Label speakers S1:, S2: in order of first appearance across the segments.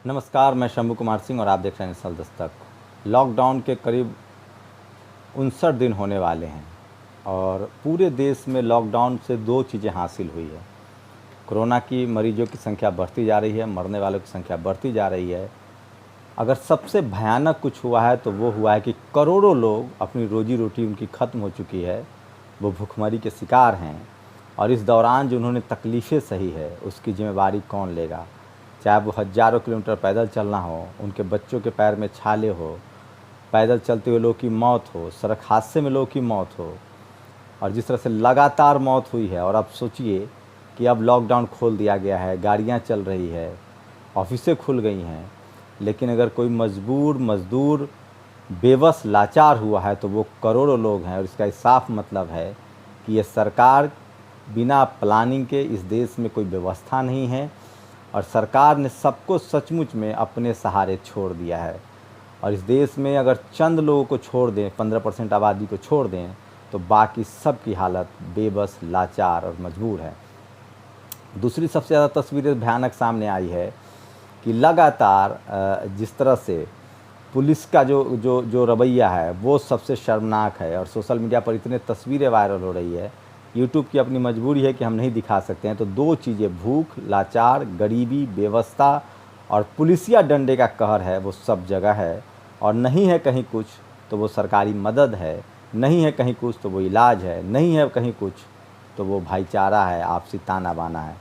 S1: नमस्कार, मैं शंभू कुमार सिंह और आप देख रहे हैं नसल दस्तक। लॉकडाउन के करीब 59 दिन होने वाले हैं और पूरे देश में लॉकडाउन से दो चीज़ें हासिल हुई है। कोरोना की मरीजों की संख्या बढ़ती जा रही है, मरने वालों की संख्या बढ़ती जा रही है। अगर सबसे भयानक कुछ हुआ है तो वो हुआ है कि करोड़ों लोग अपनी रोजी रोटी उनकी ख़त्म हो चुकी है, वो भुखमरी के शिकार हैं। और इस दौरान जो उन्होंने तकलीफ़ें सही है उसकी जिम्मेवारी कौन लेगा? चाहे वो हज़ारों किलोमीटर पैदल चलना हो, उनके बच्चों के पैर में छाले हो, पैदल चलते हुए लोगों की मौत हो, सड़क हादसे में लोगों की मौत हो, और जिस तरह से लगातार मौत हुई है। और अब सोचिए कि अब लॉकडाउन खोल दिया गया है, गाड़ियाँ चल रही है, ऑफिसें खुल गई हैं, लेकिन अगर कोई मजबूर मज़दूर बेबस लाचार हुआ है तो वो करोड़ों लोग हैं। और इसका साफ मतलब है कि ये सरकार बिना प्लानिंग के, इस देश में कोई व्यवस्था नहीं है और सरकार ने सबको सचमुच में अपने सहारे छोड़ दिया है। और इस देश में अगर चंद लोगों को छोड़ दें, 15% आबादी को छोड़ दें, तो बाकी सब की हालत बेबस, लाचार और मजबूर है। दूसरी सबसे ज़्यादा तस्वीरें भयानक सामने आई है कि लगातार जिस तरह से पुलिस का जो रवैया है वो सबसे शर्मनाक है। और सोशल मीडिया पर इतने तस्वीरें वायरल हो रही है, यूट्यूब की अपनी मजबूरी है कि हम नहीं दिखा सकते हैं। तो दो चीज़ें, भूख, लाचार, गरीबी, बेवस्था और पुलिसिया डंडे का कहर है, वो सब जगह है। और नहीं है कहीं कुछ तो वो सरकारी मदद है, नहीं है कहीं कुछ तो वो इलाज है, नहीं है कहीं कुछ तो वो भाईचारा है, आपसी ताना बाना है।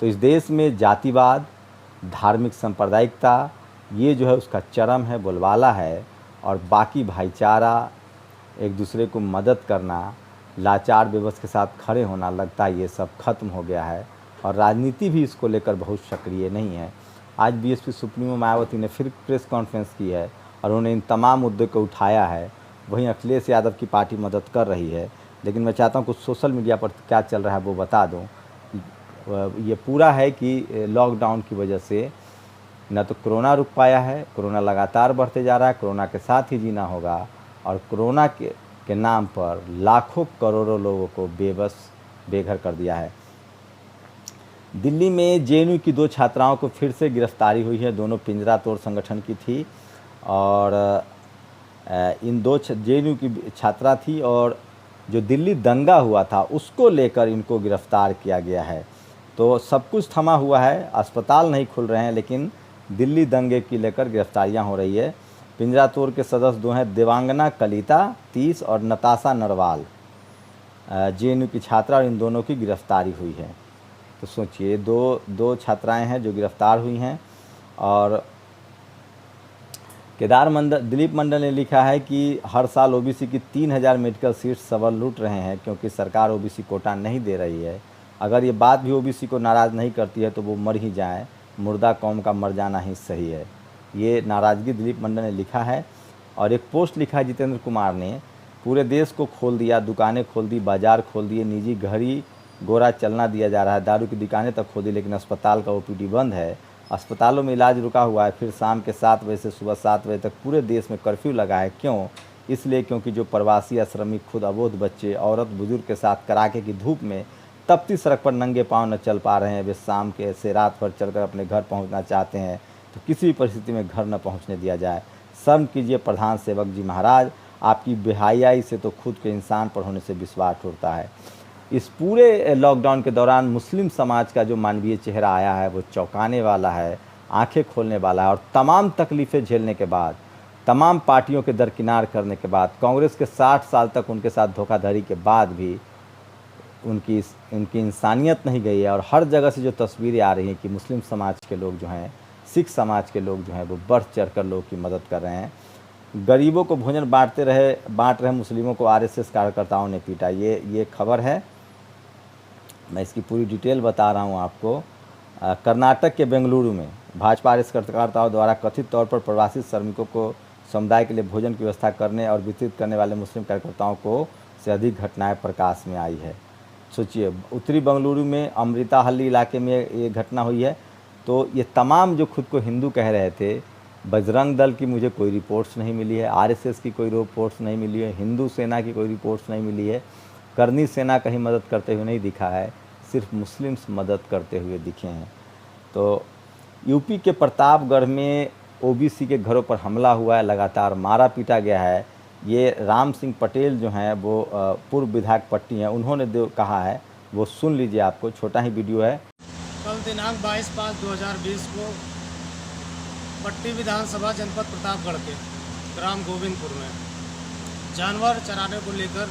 S1: तो इस देश में जातिवाद, धार्मिक सांप्रदायिकता, ये जो है उसका चरम है, बोलबाला है। और बाकी भाईचारा, एक दूसरे को मदद करना, लाचार बेबस के साथ खड़े होना, लगता है ये सब खत्म हो गया है। और राजनीति भी इसको लेकर बहुत सक्रिय नहीं है। आज बीएसपी सुप्रीमो मायावती ने फिर प्रेस कॉन्फ्रेंस की है और उन्होंने इन तमाम मुद्दों को उठाया है। वहीं अखिलेश यादव की पार्टी मदद कर रही है। लेकिन मैं चाहता हूँ कुछ सोशल मीडिया पर क्या चल रहा है वो बता दूँ। ये पूरा है कि लॉकडाउन की वजह से न तो कोरोना रुक पाया है, कोरोना लगातार बढ़ते जा रहा है, कोरोना के साथ ही जीना होगा। और कोरोना के नाम पर लाखों करोड़ों लोगों को बेबस, बेघर कर दिया है। दिल्ली में जेएनयू की दो छात्राओं को फिर से गिरफ्तारी हुई है। दोनों पिंजरा तोड़ संगठन की थी और इन दो जेएनयू की छात्रा थी और जो दिल्ली दंगा हुआ था उसको लेकर इनको गिरफ्तार किया गया है। तो सब कुछ थमा हुआ है, अस्पताल नहीं खुल रहे हैं, लेकिन दिल्ली दंगे की लेकर गिरफ्तारियां हो रही है। पिंजरा तोड़ के सदस्य दो हैं, देवांगना कलिता 30 और नताशा नरवाल, जेएनयू की छात्रा, और इन दोनों की गिरफ्तारी हुई है। तो सोचिए, दो छात्राएं हैं जो गिरफ्तार हुई हैं। और दिलीप मंडल ने लिखा है कि हर साल ओबीसी की 3000 मेडिकल सीट्स सवाल लूट रहे हैं क्योंकि सरकार ओबीसी कोटा नहीं दे रही है। अगर ये बात भी ओबीसी को नाराज़ नहीं करती है तो वो मर ही जाएं, मुर्दा कौम का मर जाना ही सही है। ये नाराज़गी दिलीप मंडल ने लिखा है। और एक पोस्ट लिखा है जितेंद्र कुमार ने, पूरे देश को खोल दिया, दुकानें खोल दी, बाजार खोल दिए, निजी घड़ी गोरा चलना दिया जा रहा है, दारू की दुकानें तक खोल दी, लेकिन अस्पताल का ओपीडी बंद है, अस्पतालों में इलाज रुका हुआ है। फिर शाम के 7 बजे से सुबह 7 बजे तक पूरे देश में कर्फ्यू लगा है। क्यों? इसलिए क्योंकि जो प्रवासी या श्रमिक खुद अबोध बच्चे, औरत, बुजुर्ग के साथ कड़ाके की धूप में तपती सड़क पर नंगे पाँव न चल पा रहे हैं, वे शाम के से रात भर चलकर अपने घर पहुंचना चाहते हैं, तो किसी भी परिस्थिति में घर न पहुंचने दिया जाए। शर्म कीजिए प्रधान सेवक जी महाराज, आपकी बेहयाई से तो खुद के इंसान पर होने से विश्वास उठता है। इस पूरे लॉकडाउन के दौरान मुस्लिम समाज का जो मानवीय चेहरा आया है वो चौंकाने वाला है, आंखें खोलने वाला है। और तमाम तकलीफ़ें झेलने के बाद, तमाम पार्टियों के दरकिनार करने के बाद, कांग्रेस के 60 साल तक उनके साथ धोखाधड़ी के बाद भी उनकी इंसानियत नहीं गई है। और हर जगह से जो तस्वीरें आ रही हैं कि मुस्लिम समाज के लोग जो हैं, सिख समाज के लोग जो हैं, वो बढ़ चढ़ कर लोगों की मदद कर रहे हैं। गरीबों को भोजन बांट रहे मुस्लिमों को आरएसएस कार्यकर्ताओं ने पीटा। ये खबर है, मैं इसकी पूरी डिटेल बता रहा हूँ आपको। कर्नाटक के बेंगलुरु में भाजपा आरएसएस कार्यकर्ताओं द्वारा कथित तौर पर प्रवासी श्रमिकों को समुदाय के लिए भोजन की व्यवस्था करने और वितरित करने वाले मुस्लिम कार्यकर्ताओं को से अधिक घटनाएं प्रकाश में आई है। सोचिए, उत्तरी बेंगलुरु में अमृताहल्ली इलाके में ये घटना हुई है। तो ये तमाम जो खुद को हिंदू कह रहे थे, बजरंग दल की मुझे कोई रिपोर्ट्स नहीं मिली है, आरएसएस की कोई रिपोर्ट्स नहीं मिली है, हिंदू सेना की कोई रिपोर्ट्स नहीं मिली है, करनी सेना कहीं मदद करते हुए नहीं दिखा है, सिर्फ मुस्लिम्स मदद करते हुए दिखे हैं। तो यूपी के प्रतापगढ़ में ओबीसी के घरों पर हमला हुआ है, लगातार मारा पीटा गया है। ये राम सिंह पटेल जो हैं वो पूर्व विधायक पट्टी हैं, उन्होंने जो कहा है वो सुन लीजिए, आपको छोटा ही वीडियो है।
S2: कल दिनांक 22/5/2020 को पट्टी विधानसभा जनपद प्रतापगढ़ के ग्राम गोविंदपुर में जानवर चराने को लेकर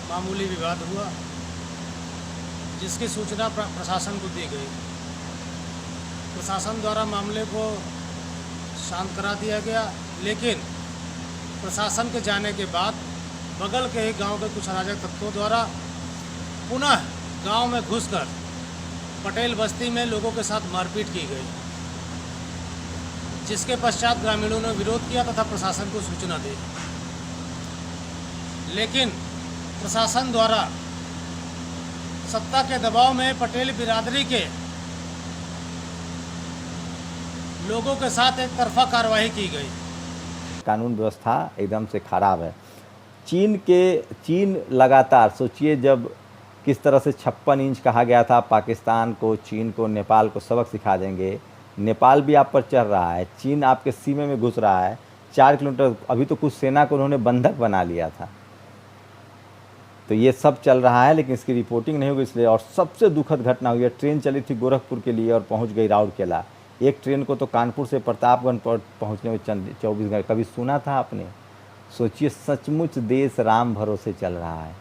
S2: मामूली विवाद हुआ, जिसकी सूचना प्रशासन को दी गई। प्रशासन द्वारा मामले को शांत करा दिया गया, लेकिन प्रशासन के जाने के बाद बगल के ही गांव के कुछ अराजक तत्वों द्वारा पुनः गांव में घुसकर पटेल बस्ती में लोगों के साथ मारपीट की गई, जिसके पश्चात ग्रामीणों ने विरोध किया तथा प्रशासन को सूचना दी। लेकिन प्रशासन द्वारा सत्ता के दबाव में पटेल बिरादरी के लोगों के साथ एक तरफा कार्रवाई की गई।
S1: कानून व्यवस्था एकदम से खराब है। चीन लगातार, सोचिए जब किस तरह से 56 इंच कहा गया था पाकिस्तान को, चीन को, नेपाल को सबक सिखा देंगे। नेपाल भी आप पर चढ़ रहा है, चीन आपके सीमे में घुस रहा है 4 किलोमीटर। अभी तो कुछ सेना को उन्होंने बंधक बना लिया था। तो ये सब चल रहा है, लेकिन इसकी रिपोर्टिंग नहीं होगी इसलिए। और सबसे दुखद घटना हुई है, ट्रेन चली थी गोरखपुर के लिए और पहुंच गई राउरकेला। एक ट्रेन को तो कानपुर से प्रतापगढ़ पहुंचने में 24 घंटे। कभी सुना था आपने? सोचिए, सचमुच देश राम भरोसे चल रहा है,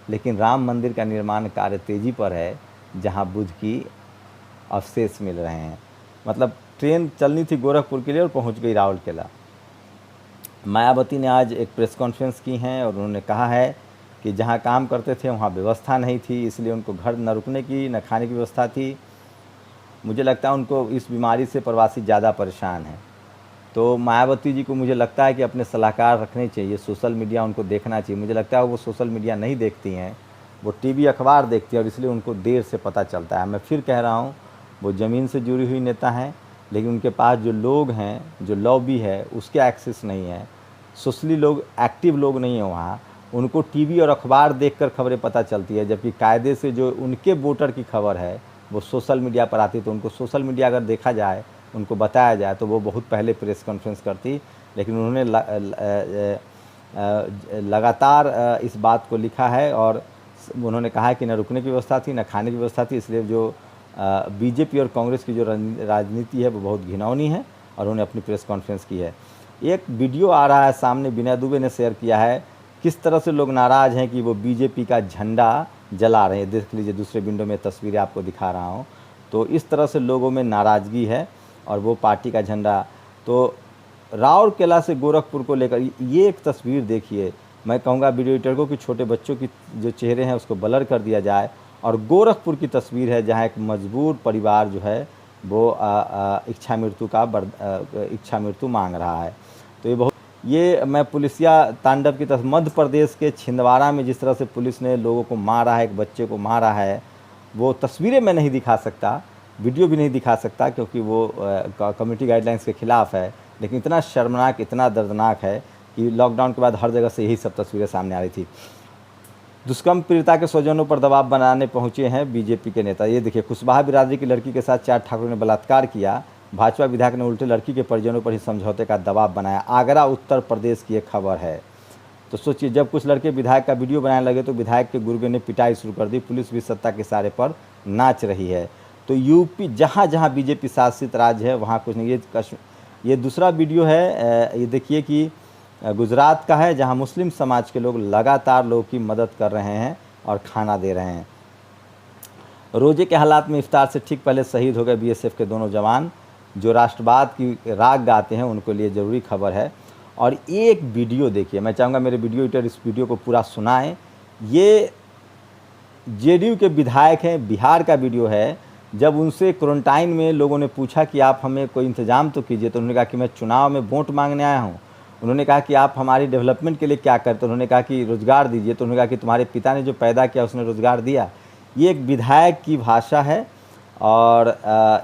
S1: लेकिन राम मंदिर का निर्माण कार्य तेज़ी पर है, जहां बुद्ध की अवशेष मिल रहे हैं। मतलब ट्रेन चलनी थी गोरखपुर के लिए और पहुंच गई राउरकेला। मायावती ने आज एक प्रेस कॉन्फ्रेंस की है और उन्होंने कहा है कि जहां काम करते थे वहां व्यवस्था नहीं थी, इसलिए उनको घर न रुकने की न खाने की व्यवस्था थी। मुझे लगता है उनको इस बीमारी से प्रवासी ज़्यादा परेशान हैं। तो मायावती जी को मुझे लगता है कि अपने सलाहकार रखने चाहिए, सोशल मीडिया उनको देखना चाहिए। मुझे लगता है वो सोशल मीडिया नहीं देखती हैं, वो टीवी अखबार देखती हैं और इसलिए उनको देर से पता चलता है। मैं फिर कह रहा हूँ, वो ज़मीन से जुड़ी हुई नेता हैं, लेकिन उनके पास जो लोग हैं, जो लॉबी है, उसके एक्सेस नहीं है। सोशली लोग, एक्टिव लोग नहीं हैं वहाँ। उनको टीवी और अखबार देखकर खबरें पता चलती है, जबकि कायदे से जो उनके वोटर की खबर है वो सोशल मीडिया पर आती। तो उनको सोशल मीडिया अगर देखा जाए, उनको बताया जाए, तो वो बहुत पहले प्रेस कॉन्फ्रेंस करती। लेकिन उन्होंने लगातार इस बात को लिखा है और उन्होंने कहा है कि न रुकने की व्यवस्था थी, न खाने की व्यवस्था थी। इसलिए जो बीजेपी और कांग्रेस की जो राजनीति है वो बहुत घिनौनी है और उन्होंने अपनी प्रेस कॉन्फ्रेंस की है। एक वीडियो आ रहा है सामने, विनय दुबे ने शेयर किया है, किस तरह से लोग नाराज़ हैं कि वो बीजेपी का झंडा जला रहे हैं। देख लीजिए, दूसरे विंडो में तस्वीरें आपको दिखा रहा हूँ। तो इस तरह से लोगों में नाराज़गी है और वो पार्टी का झंडा। तो राउरकेला से गोरखपुर को लेकर ये एक तस्वीर देखिए। मैं कहूँगा वीडियो एडिटर को कि छोटे बच्चों की जो चेहरे हैं उसको ब्लर कर दिया जाए। और गोरखपुर की तस्वीर है जहाँ एक मजबूर परिवार जो है वो इच्छा मृत्यु मांग रहा है। तो ये मैं पुलिसिया तांडव की तरफ, मध्य प्रदेश के छिंदवाड़ा में जिस तरह से पुलिस ने लोगों को मारा है, एक बच्चे को मारा है, वो तस्वीरें मैं नहीं दिखा सकता, वीडियो भी नहीं दिखा सकता, क्योंकि वो कम्युनिटी गाइडलाइंस के ख़िलाफ़ है। लेकिन इतना शर्मनाक, इतना दर्दनाक है कि लॉकडाउन के बाद हर जगह से यही सब तस्वीरें सामने आ रही थी। दुष्कर्म पीड़िता के स्वजनों पर दबाव बनाने पहुंचे हैं बीजेपी के नेता। ये देखिए, कुशवाहा बिरादरी की लड़की के साथ 4 ठाकुरों ने बलात्कार किया। भाजपा विधायक ने उल्टे लड़की के परिजनों पर ही समझौते का दबाव बनाया। आगरा उत्तर प्रदेश की एक खबर है। तो सोचिए, जब कुछ लड़के विधायक का वीडियो बनाने लगे तो विधायक के गुर्गे ने पिटाई शुरू कर दी। पुलिस भी सत्ता के इशारे पर नाच रही है। तो यूपी, जहाँ जहाँ बीजेपी शासित राज्य है वहाँ कुछ नहीं। ये दूसरा वीडियो है, ये देखिए कि गुजरात का है, जहाँ मुस्लिम समाज के लोग लगातार लोगों की मदद कर रहे हैं और खाना दे रहे हैं। रोजे के हालात में इफ्तार से ठीक पहले शहीद हो गए बीएसएफ के दोनों जवान, जो राष्ट्रवाद की राग गाते हैं, उनको लिए ज़रूरी खबर है। और एक वीडियो देखिए, मैं चाहूँगा मेरे वीडियो एडिटर इस वीडियो को पूरा सुनाएं। ये जेडीयू के विधायक हैं, बिहार का वीडियो है। जब उनसे क्वारंटाइन में लोगों ने पूछा कि आप हमें कोई इंतज़ाम तो कीजिए, तो उन्होंने कहा कि मैं चुनाव में वोट मांगने आया हूँ। उन्होंने कहा कि आप हमारी डेवलपमेंट के लिए क्या करते? तो उन्होंने कहा कि रोज़गार दीजिए। तो उन्होंने कहा कि तुम्हारे पिता ने जो पैदा किया उसने रोज़गार दिया। ये एक विधायक की भाषा है और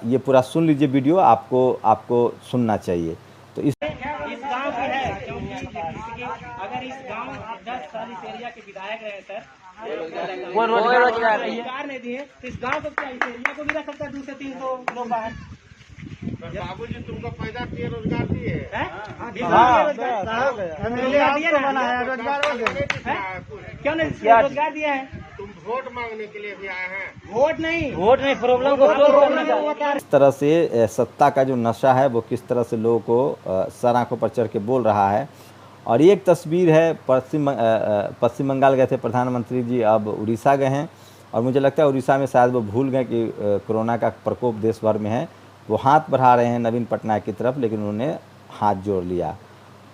S1: ये पूरा सुन लीजिए वीडियो, आपको सुनना चाहिए। तो इस
S3: गांव की है, क्योंकि अगर इस गांव 10 साल इस एरिया के विधायक रहे सर, वो रोजगार नहीं दिए, तो इस गांव को क्या, इस एरिया को भी रख सकता है 200 से 300 लोग बाहर।
S2: बाबूजी तुमको पैदा किए, रोजगार दिए।
S3: क्यों नहीं रोजगार दिया है?
S2: तुम वोट मांगने के लिए भी आए हैं?
S3: वोट नहीं प्रॉब्लम को सोल्व करना चाहते हैं।
S1: इस तरह से सत्ता का जो नशा है वो किस तरह से लोगों को सर आंखों पर चढ़ के बोल रहा है। और ये एक तस्वीर है, पश्चिम बंगाल गए थे प्रधानमंत्री जी, अब उड़ीसा गए हैं और मुझे लगता है उड़ीसा में शायद वो भूल गए कि कोरोना का प्रकोप देश भर में है। वो हाथ बढ़ा रहे हैं नवीन पटनायक की तरफ, लेकिन उन्होंने हाथ जोड़ लिया।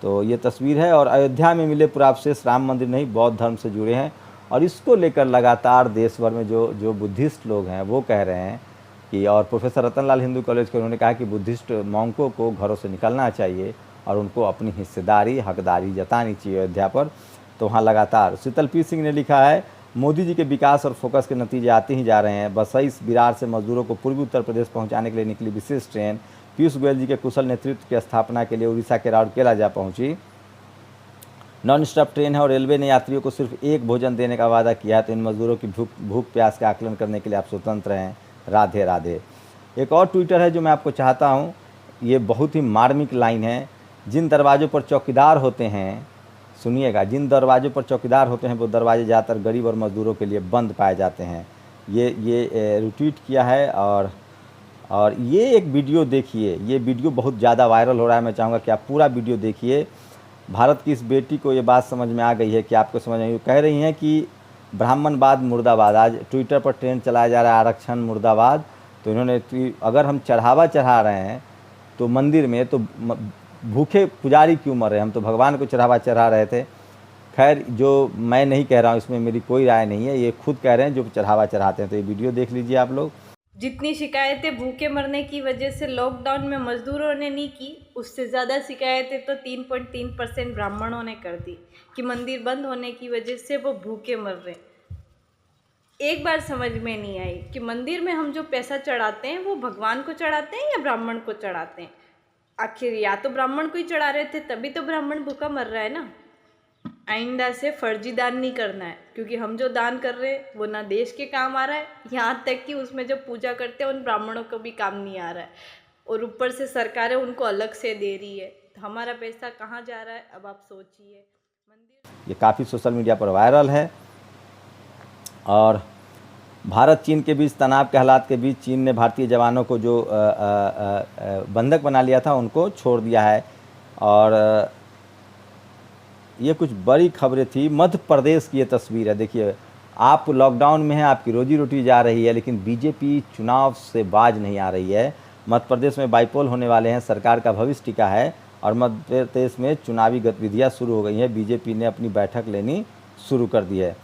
S1: तो ये तस्वीर है। और अयोध्या में मिले पुरावशेष राम मंदिर नहीं, बौद्ध धर्म से जुड़े हैं। और इसको लेकर लगातार देश भर में जो बुद्धिस्ट लोग हैं वो कह रहे हैं कि, और प्रोफेसर रतनलाल हिंदू कॉलेज के उन्होंने कहा कि बुद्धिस्ट मॉन्कों को घरों से निकलना चाहिए और उनको अपनी हिस्सेदारी हकदारी जतानी चाहिए अयोध्या पर। तो वहाँ लगातार शीतल पी सिंह ने लिखा है, मोदी जी के विकास और फोकस के नतीजे आते ही जा रहे हैं। बसई बिरार से मजदूरों को पूर्वी उत्तर प्रदेश पहुंचाने के लिए निकली विशेष ट्रेन पीयूष गोयल जी के कुशल नेतृत्व की स्थापना के लिए उड़ीसा के राउरकेला जा पहुंची। नॉन स्टॉप ट्रेन है और रेलवे ने यात्रियों को सिर्फ एक भोजन देने का वादा किया है, तो इन मजदूरों की भूख प्यास का आकलन करने के लिए आप स्वतंत्र हैं। राधे राधे। एक और ट्विटर है जो मैं आपको चाहता हूँ, ये बहुत ही मार्मिक लाइन है। जिन दरवाज़ों पर चौकीदार होते हैं, सुनिएगा, जिन दरवाज़ों पर चौकीदार होते हैं वो दरवाजे ज़्यादातर गरीब और मज़दूरों के लिए बंद पाए जाते हैं। ये रिट्वीट किया है। और ये एक वीडियो देखिए, ये वीडियो बहुत ज़्यादा वायरल हो रहा है। मैं चाहूँगा कि आप पूरा वीडियो देखिए। भारत की इस बेटी को ये बात समझ में आ गई है कि आपको समझ में, कह रही हैं कि ब्राह्मणवाद मुर्दाबाद। आज ट्विटर पर ट्रेंड चलाया जा रहा है आरक्षण मुर्दाबाद। तो इन्होंने, अगर हम चढ़ावा चढ़ा रहे हैं तो मंदिर में, तो भूखे पुजारी क्यों मर रहे हैं? हम तो भगवान को चढ़ावा चढ़ा रहे थे। खैर, जो मैं नहीं कह रहा हूँ इसमें मेरी कोई राय नहीं है, ये खुद कह रहे हैं जो चढ़ावा चढ़ाते हैं। तो ये वीडियो देख लीजिए आप लोग।
S4: जितनी शिकायतें भूखे मरने की वजह से लॉकडाउन में मजदूरों ने नहीं की, उससे ज़्यादा शिकायतें तो 3.3% ब्राह्मणों ने कर दी कि मंदिर बंद होने की वजह से वो भूखे मर रहे। एक बार समझ में नहीं आई कि मंदिर में हम जो पैसा चढ़ाते हैं वो भगवान को चढ़ाते हैं या ब्राह्मण को चढ़ाते हैं। आखिर या तो ब्राह्मण को ही चढ़ा रहे थे, तभी तो ब्राह्मण भूखा मर रहा है ना। आइंदा से फर्जी दान नहीं करना है, क्योंकि हम जो दान कर रहे हैं वो ना देश के काम आ रहा है, यहाँ तक कि उसमें जो पूजा करते हैं उन ब्राह्मणों को भी काम नहीं आ रहा है। और ऊपर से सरकारें उनको अलग से दे रही है, तो हमारा पैसा कहाँ जा रहा है? अब आप सोचिए।
S1: ये काफ़ी सोशल मीडिया पर वायरल है। और भारत चीन के बीच तनाव के हालात के बीच चीन ने भारतीय जवानों को जो बंधक बना लिया था उनको छोड़ दिया है। और ये कुछ बड़ी खबरें थी। मध्य प्रदेश की ये तस्वीर है, देखिए। आप लॉकडाउन में हैं, आपकी रोजी रोटी जा रही है, लेकिन बीजेपी चुनाव से बाज नहीं आ रही है। मध्य प्रदेश में बाईपोल होने वाले हैं, सरकार का भविष्य टिका है और मध्य प्रदेश में चुनावी गतिविधियां शुरू हो गई हैं। बीजेपी ने अपनी बैठक लेनी शुरू कर दी है।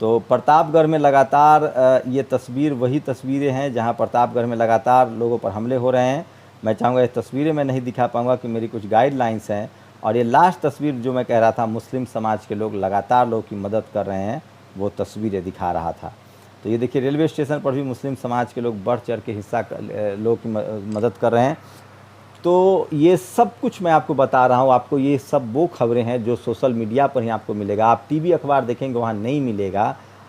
S1: तो प्रतापगढ़ में लगातार ये तस्वीर वही तस्वीरें हैं जहां प्रतापगढ़ में लगातार लोगों पर हमले हो रहे हैं। मैं चाहूँगा ये तस्वीरें मैं नहीं दिखा पाऊँगा कि मेरी कुछ गाइडलाइंस हैं। और ये लास्ट तस्वीर जो मैं कह रहा था, मुस्लिम समाज के लोग लगातार लोगों की मदद कर रहे हैं, वो तस्वीरें दिखा रहा था। तो ये देखिए, रेलवे स्टेशन पर भी मुस्लिम समाज के लोग बढ़ चढ़ के हिस्सा लोग की मदद कर रहे हैं। तो ये सब कुछ मैं आपको बता रहा हूँ। आपको ये सब वो खबरें हैं जो सोशल मीडिया पर ही आपको मिलेगा। आप टीवी अखबार देखेंगे वहाँ नहीं मिलेगा।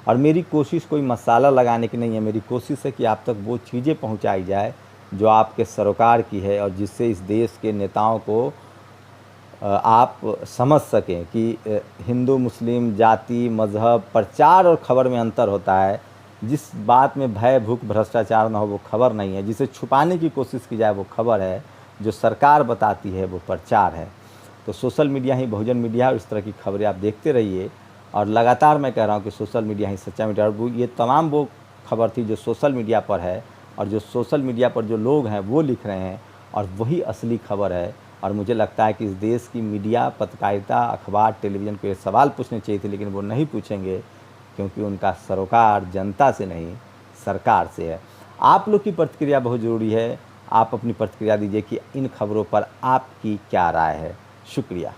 S1: और मेरी कोशिश कोई मसाला लगाने की नहीं है, मेरी कोशिश है कि आप तक वो चीज़ें पहुँचाई जाए जो आपके सरोकार की है और जिससे इस देश के नेताओं को आप समझ सकें कि हिंदू मुस्लिम जाति मज़हब प्रचार और खबर में अंतर होता है। जिस बात में भय भूख भ्रष्टाचार न हो वो खबर नहीं है, जिसे छुपाने की कोशिश की जाए वो खबर है, जो सरकार बताती है वो प्रचार है। तो सोशल मीडिया ही बहुजन मीडिया है। इस तरह की खबरें आप देखते रहिए। और लगातार मैं कह रहा हूँ कि सोशल मीडिया ही सच्चा मीडिया। और ये तमाम वो खबर थी जो सोशल मीडिया पर है और जो सोशल मीडिया पर जो लोग हैं वो लिख रहे हैं, और वही असली खबर है। और मुझे लगता है कि इस देश की मीडिया, पत्रकारिता, अखबार, टेलीविज़न को ये सवाल पूछने चाहिए थे, लेकिन वो नहीं पूछेंगे क्योंकि उनका सरोकार जनता से नहीं सरकार से है। आप लोग की प्रतिक्रिया बहुत ज़रूरी है। आप अपनी प्रतिक्रिया दीजिए कि इन खबरों पर आपकी क्या राय है। शुक्रिया।